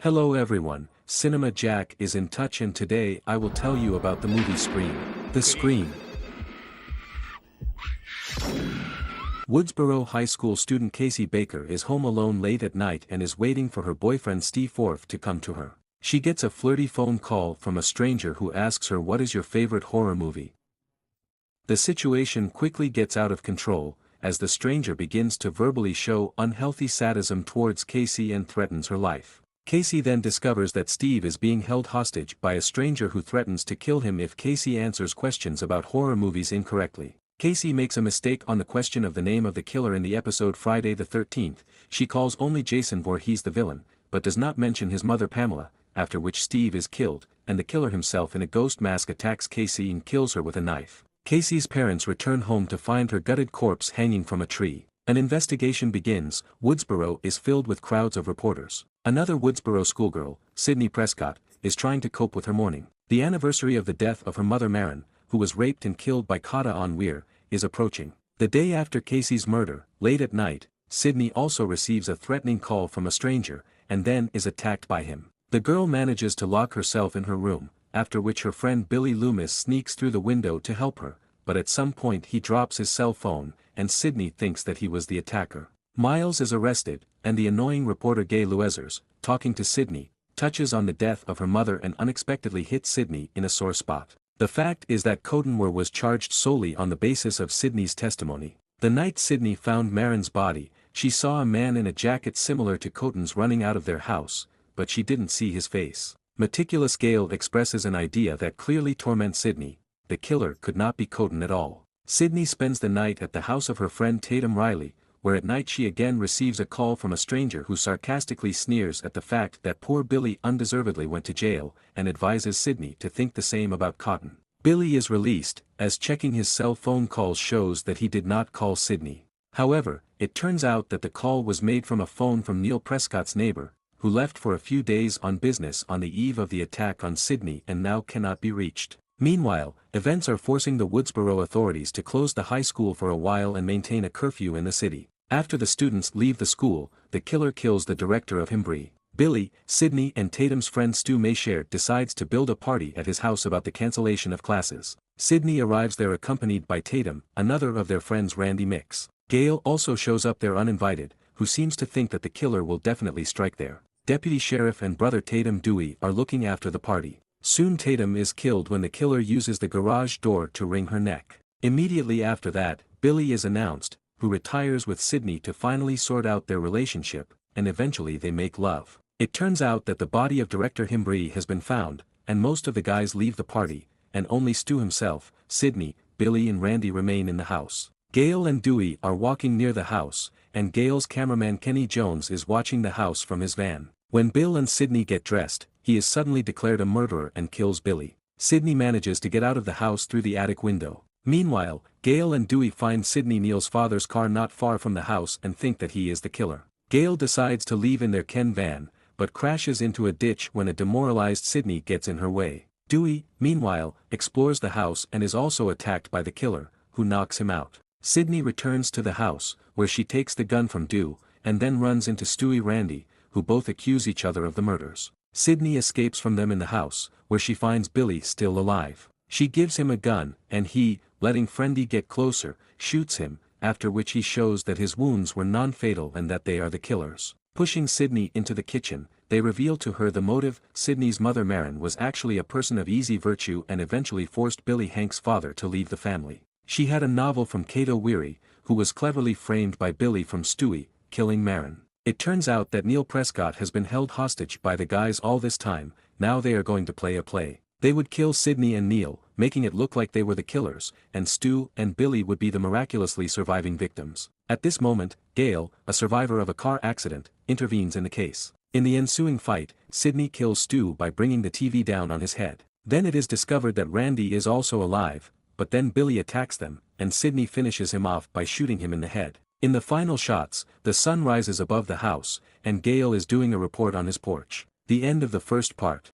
Hello everyone, Cinema Jack is in touch and today I will tell you about the movie Scream. The Scream. Woodsboro High School student Casey Baker is home alone late at night and is waiting for her boyfriend Steve Forth to come to her. She gets a flirty phone call from a stranger who asks her what is your favorite horror movie. The situation quickly gets out of control, as the stranger begins to verbally show unhealthy sadism towards Casey and threatens her life. Casey then discovers that Steve is being held hostage by a stranger who threatens to kill him if Casey answers questions about horror movies incorrectly. Casey makes a mistake on the question of the name of the killer in the episode Friday the 13th, she calls only Jason Voorhees the villain, but does not mention his mother Pamela, after which Steve is killed, and the killer himself in a ghost mask attacks Casey and kills her with a knife. Casey's parents return home to find her gutted corpse hanging from a tree. An investigation begins. Woodsboro is filled with crowds of reporters. Another Woodsboro schoolgirl, Sydney Prescott, is trying to cope with her mourning. The anniversary of the death of her mother Maren, who was raped and killed by Kata on Weir, is approaching. The day after Casey's murder, late at night, Sydney also receives a threatening call from a stranger, and then is attacked by him. The girl manages to lock herself in her room, after which her friend Billy Loomis sneaks through the window to help her, but at some point he drops his cell phone, and Sydney thinks that he was the attacker. Miles is arrested, and the annoying reporter Gay Luezers, talking to Sydney, touches on the death of her mother and unexpectedly hits Sydney in a sore spot. The fact is that Codenwar was charged solely on the basis of Sydney's testimony. The night Sydney found Maren's body, she saw a man in a jacket similar to Coden's running out of their house, but she didn't see his face. Meticulous Gale expresses an idea that clearly torments Sydney. The killer could not be Coden at all. Sydney spends the night at the house of her friend Tatum Riley, where at night she again receives a call from a stranger who sarcastically sneers at the fact that poor Billy undeservedly went to jail, and advises Sydney to think the same about Cotton. Billy is released, as checking his cell phone calls shows that he did not call Sydney. However, it turns out that the call was made from a phone from Neil Prescott's neighbor, who left for a few days on business on the eve of the attack on Sydney and now cannot be reached. Meanwhile, events are forcing the Woodsboro authorities to close the high school for a while and maintain a curfew in the city. After the students leave the school, the killer kills the director of Himbri. Billy, Sydney and Tatum's friend Stu Mayshare decides to build a party at his house about the cancellation of classes. Sydney arrives there accompanied by Tatum, another of their friends Randy Mix. Gale also shows up there uninvited, who seems to think that the killer will definitely strike there. Deputy Sheriff and brother Tatum Dewey are looking after the party. Soon Tatum is killed when the killer uses the garage door to wring her neck. Immediately after that, Billy is announced, who retires with Sydney to finally sort out their relationship, and eventually they make love. It turns out that the body of director Himbri has been found, and most of the guys leave the party, and only Stu himself, Sydney, Billy and Randy remain in the house. Gale and Dewey are walking near the house, and Gale's cameraman Kenny Jones is watching the house from his van. When Bill and Sydney get dressed, he is suddenly declared a murderer and kills Billy. Sydney manages to get out of the house through the attic window. Meanwhile, Gale and Dewey find Sydney Neal's father's car not far from the house and think that he is the killer. Gale decides to leave in their Ken van, but crashes into a ditch when a demoralized Sydney gets in her way. Dewey, meanwhile, explores the house and is also attacked by the killer, who knocks him out. Sydney returns to the house, where she takes the gun from Dew, and then runs into Stewie Randy, who both accuse each other of the murders. Sydney escapes from them in the house, where she finds Billy still alive. She gives him a gun, and he, letting Friendy get closer, shoots him, after which he shows that his wounds were non-fatal and that they are the killers. Pushing Sydney into the kitchen, they reveal to her the motive. Sydney's mother Maren was actually a person of easy virtue and eventually forced Billy Hank's father to leave the family. She had a novel from Cato Weary, who was cleverly framed by Billy from Stewie, killing Maren. It turns out that Neil Prescott has been held hostage by the guys all this time. Now they are going to play a play. They would kill Sydney and Neil, making it look like they were the killers, and Stu and Billy would be the miraculously surviving victims. At this moment, Gale, a survivor of a car accident, intervenes in the case. In the ensuing fight, Sydney kills Stu by bringing the TV down on his head. Then it is discovered that Randy is also alive, but then Billy attacks them, and Sydney finishes him off by shooting him in the head. In the final shots, the sun rises above the house, and Gale is doing a report on his porch. The end of the first part.